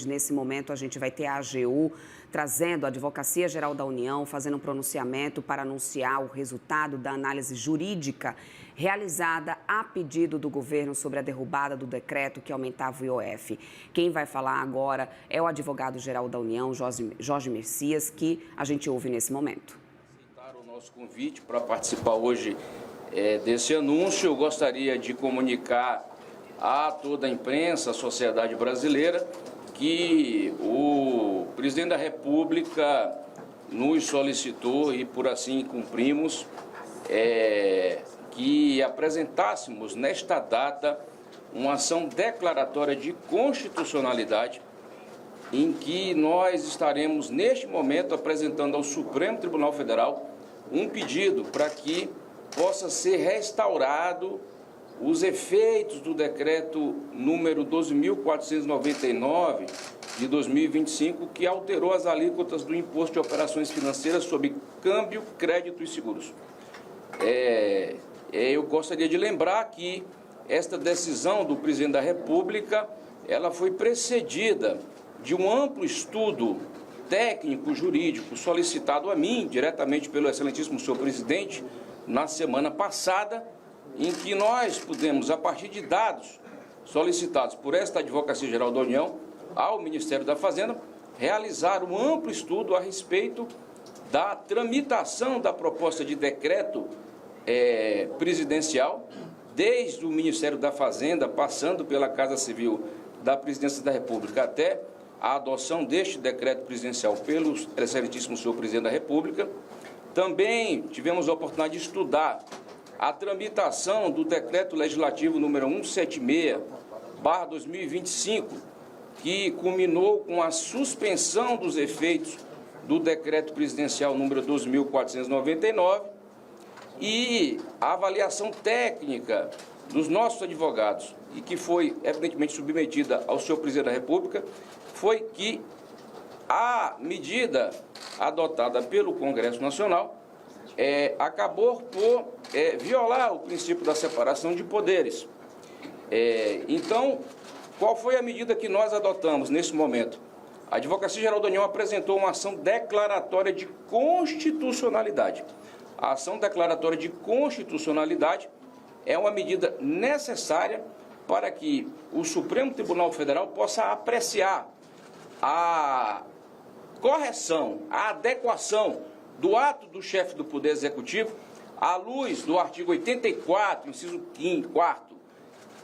Nesse momento, a gente vai ter a AGU trazendo a Advocacia Geral da União, fazendo um pronunciamento para anunciar o resultado da análise jurídica realizada a pedido do governo sobre a derrubada do decreto que aumentava o IOF. Quem vai falar agora é o advogado-geral da União, Jorge Messias, que a gente ouve nesse momento. Aceitar o nosso convite para participar hoje desse anúncio. Eu gostaria de comunicar a toda a imprensa, a sociedade brasileira, que o presidente da República nos solicitou, e por assim cumprimos, que apresentássemos nesta data uma ação declaratória de constitucionalidade, em que nós estaremos, neste momento, apresentando ao Supremo Tribunal Federal um pedido para que possa ser restaurado os efeitos do decreto número 12.499 de 2025, que alterou as alíquotas do Imposto de Operações Financeiras sobre câmbio, crédito e seguros. Eu gostaria de lembrar que esta decisão do presidente da República, ela foi precedida de um amplo estudo técnico, jurídico, solicitado a mim, diretamente pelo excelentíssimo senhor presidente, na semana passada, em que nós pudemos, a partir de dados solicitados por esta Advocacia Geral da União ao Ministério da Fazenda, realizar um amplo estudo a respeito da tramitação da proposta de decreto presidencial, desde o Ministério da Fazenda, passando pela Casa Civil da Presidência da República, até a adoção deste decreto presidencial pelo excelentíssimo senhor presidente da República. Também tivemos a oportunidade de estudar a tramitação do decreto legislativo número 176/2025, que culminou com a suspensão dos efeitos do decreto presidencial número 12.499, e a avaliação técnica dos nossos advogados, e que foi evidentemente submetida ao senhor presidente da República, foi que a medida adotada pelo Congresso Nacional acabou por violar o princípio da separação de poderes. Então, qual foi a medida que nós adotamos nesse momento? A Advocacia Geral da União apresentou uma ação declaratória de constitucionalidade. A ação declaratória de constitucionalidade é uma medida necessária para que o Supremo Tribunal Federal possa apreciar a correção, a adequação do ato do chefe do Poder Executivo à luz do artigo 84, inciso 4º,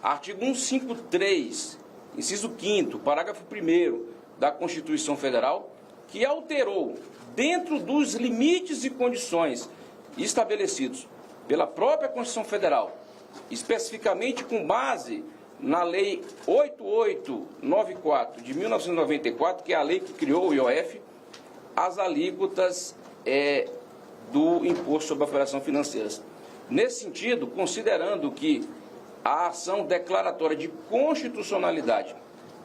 artigo 153, inciso 5º, parágrafo 1º da Constituição Federal, que alterou, dentro dos limites e condições estabelecidos pela própria Constituição Federal, especificamente com base na Lei 8894 de 1994, que é a lei que criou o IOF, as alíquotas do Imposto sobre Operações Financeiras. Nesse sentido, considerando que a ação declaratória de constitucionalidade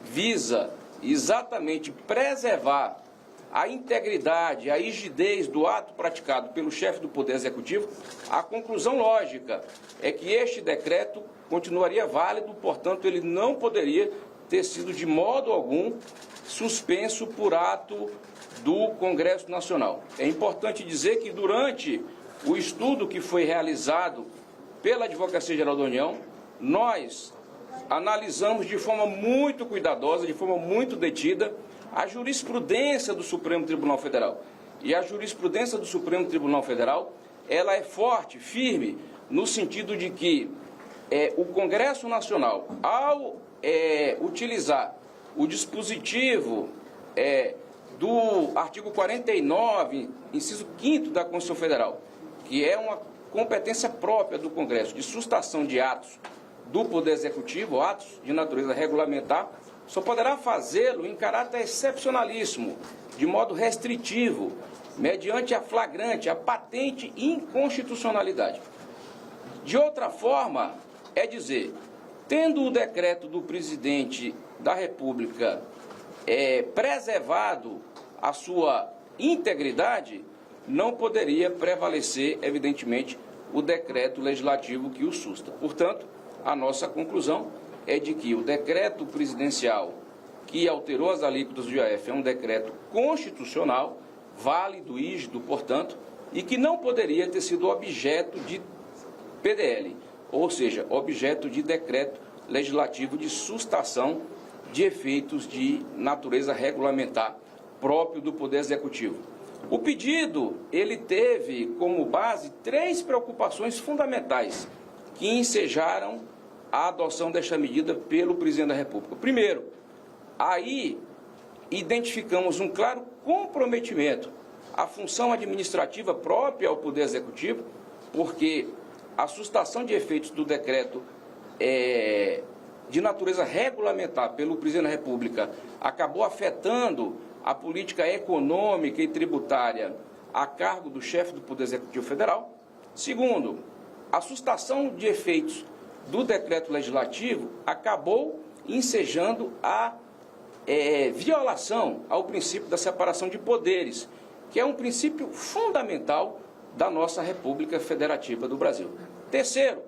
visa exatamente preservar a integridade, a rigidez do ato praticado pelo chefe do Poder Executivo, a conclusão lógica é que este decreto continuaria válido, portanto, ele não poderia ter sido de modo algum suspenso por ato do Congresso Nacional. É importante dizer que durante o estudo que foi realizado pela Advocacia Geral da União, nós analisamos de forma muito cuidadosa, de forma muito detida, a jurisprudência do Supremo Tribunal Federal. E a jurisprudência do Supremo Tribunal Federal, ela é forte, firme, no sentido de que o Congresso Nacional, ao utilizar o dispositivo do artigo 49, inciso 5º da Constituição Federal, que é uma competência própria do Congresso de sustação de atos do Poder Executivo, atos de natureza regulamentar, só poderá fazê-lo em caráter excepcionalíssimo, de modo restritivo, mediante a flagrante, a patente inconstitucionalidade. De outra forma, é dizer, tendo o decreto do presidente da República preservado a sua integridade, não poderia prevalecer, evidentemente, o decreto legislativo que o susta. Portanto, a nossa conclusão é de que o decreto presidencial que alterou as alíquotas do IOF é um decreto constitucional, válido, rígido, portanto, e que não poderia ter sido objeto de PDL, ou seja, objeto de decreto legislativo de sustação de efeitos de natureza regulamentar próprio do Poder Executivo. O pedido, ele teve como base 3 preocupações fundamentais que ensejaram a adoção desta medida pelo Presidente da República. Primeiro, aí identificamos um claro comprometimento à função administrativa própria ao Poder Executivo, porque a sustação de efeitos do decreto de natureza regulamentar pelo Presidente da República acabou afetando a política econômica e tributária a cargo do chefe do Poder Executivo Federal. Segundo, a sustação de efeitos do decreto legislativo acabou ensejando a violação ao princípio da separação de poderes, que é um princípio fundamental da nossa República Federativa do Brasil. Terceiro,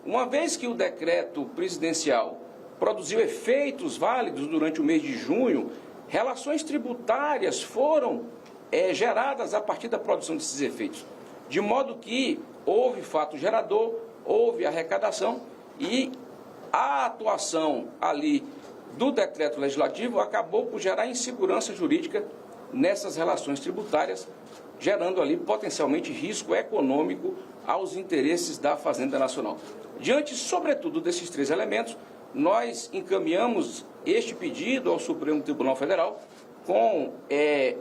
uma vez que o decreto presidencial produziu efeitos válidos durante o mês de junho, relações tributárias foram geradas a partir da produção desses efeitos, de modo que houve fato gerador, houve arrecadação e a atuação ali do decreto legislativo acabou por gerar insegurança jurídica nessas relações tributárias, gerando ali potencialmente risco econômico aos interesses da Fazenda Nacional. Diante, sobretudo, desses 3 elementos, nós encaminhamos este pedido ao Supremo Tribunal Federal com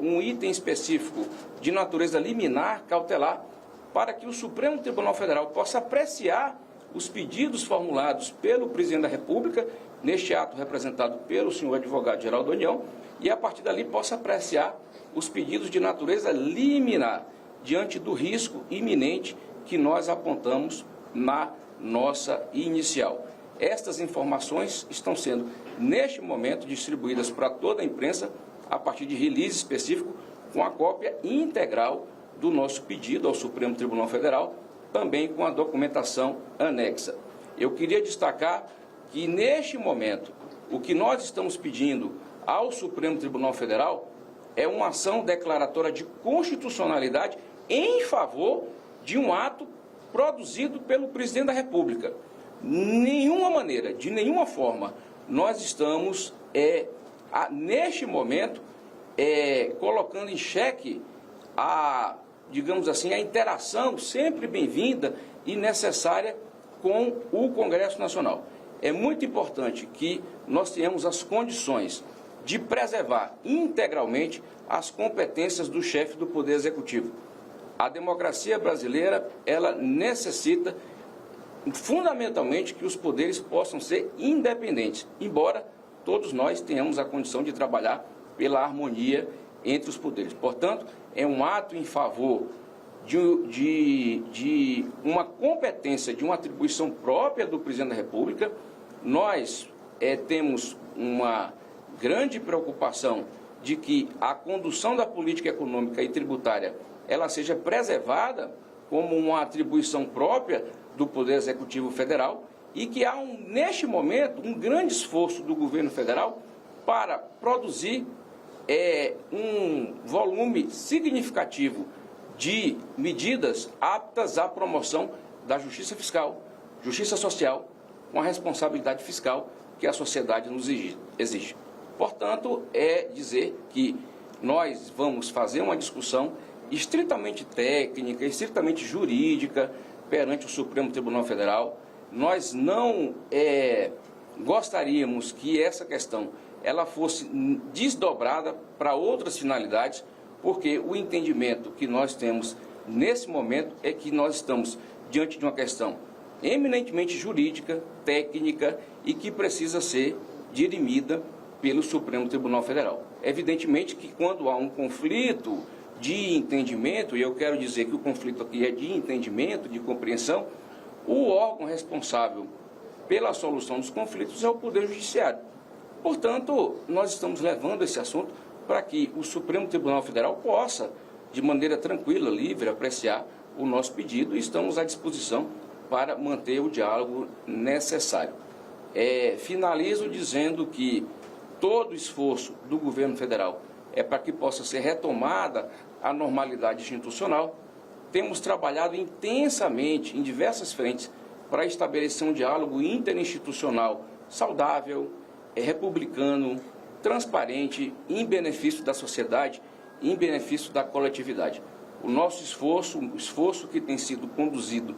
um item específico de natureza liminar, cautelar, para que o Supremo Tribunal Federal possa apreciar os pedidos formulados pelo Presidente da República, neste ato representado pelo senhor advogado-geral da União, e a partir dali possa apreciar os pedidos de natureza liminar, diante do risco iminente que nós apontamos na nossa inicial. Estas informações estão sendo, neste momento, distribuídas para toda a imprensa, a partir de release específico, com a cópia integral do nosso pedido ao Supremo Tribunal Federal, também com a documentação anexa. Eu queria destacar que, neste momento, o que nós estamos pedindo ao Supremo Tribunal Federal é uma ação declaratória de constitucionalidade em favor de um ato produzido pelo Presidente da República. Nenhuma maneira, de nenhuma forma, nós estamos, neste momento, colocando em xeque digamos assim, a interação sempre bem-vinda e necessária com o Congresso Nacional. É muito importante que nós tenhamos as condições de preservar integralmente as competências do chefe do Poder Executivo. A democracia brasileira, ela necessita fundamentalmente que os poderes possam ser independentes, embora todos nós tenhamos a condição de trabalhar pela harmonia entre os poderes. Portanto, é um ato em favor de uma competência, de uma atribuição própria do Presidente da República. Nós temos uma grande preocupação de que a condução da política econômica e tributária ela seja preservada como uma atribuição própria do Poder Executivo Federal e que há, neste momento, um grande esforço do governo federal para produzir um volume significativo de medidas aptas à promoção da justiça fiscal, justiça social, com a responsabilidade fiscal que a sociedade nos exige. Portanto, dizer que nós vamos fazer uma discussão estritamente técnica, estritamente jurídica, perante o Supremo Tribunal Federal. Nós não gostaríamos que essa questão ela fosse desdobrada para outras finalidades, porque o entendimento que nós temos nesse momento é que nós estamos diante de uma questão eminentemente jurídica, técnica e que precisa ser dirimida pelo Supremo Tribunal Federal. Evidentemente que quando há um conflito de entendimento, e eu quero dizer que o conflito aqui é de entendimento, de compreensão, o órgão responsável pela solução dos conflitos é o Poder Judiciário. Portanto, nós estamos levando esse assunto para que o Supremo Tribunal Federal possa, de maneira tranquila, livre, apreciar o nosso pedido e estamos à disposição para manter o diálogo necessário. Finalizo dizendo que todo o esforço do governo federal é para que possa ser retomada a normalidade institucional. Temos trabalhado intensamente em diversas frentes para estabelecer um diálogo interinstitucional saudável, republicano, transparente, em benefício da sociedade, em benefício da coletividade. O nosso esforço, o esforço que tem sido conduzido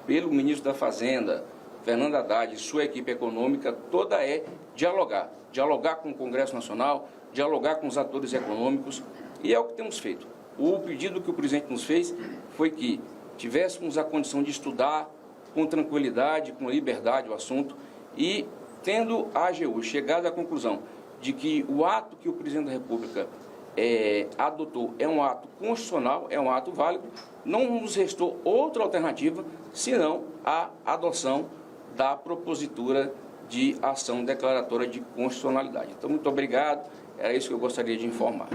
pelo ministro da Fazenda, Fernando Haddad, e sua equipe econômica, toda é dialogar. Dialogar com o Congresso Nacional, dialogar com os atores econômicos, e é o que temos feito. O pedido que o presidente nos fez foi que tivéssemos a condição de estudar com tranquilidade, com liberdade o assunto, e tendo a AGU chegado à conclusão de que o ato que o presidente da República adotou é um ato constitucional, é um ato válido, não nos restou outra alternativa senão a adoção da propositura de ação declaratória de constitucionalidade. Então, muito obrigado, era isso que eu gostaria de informar.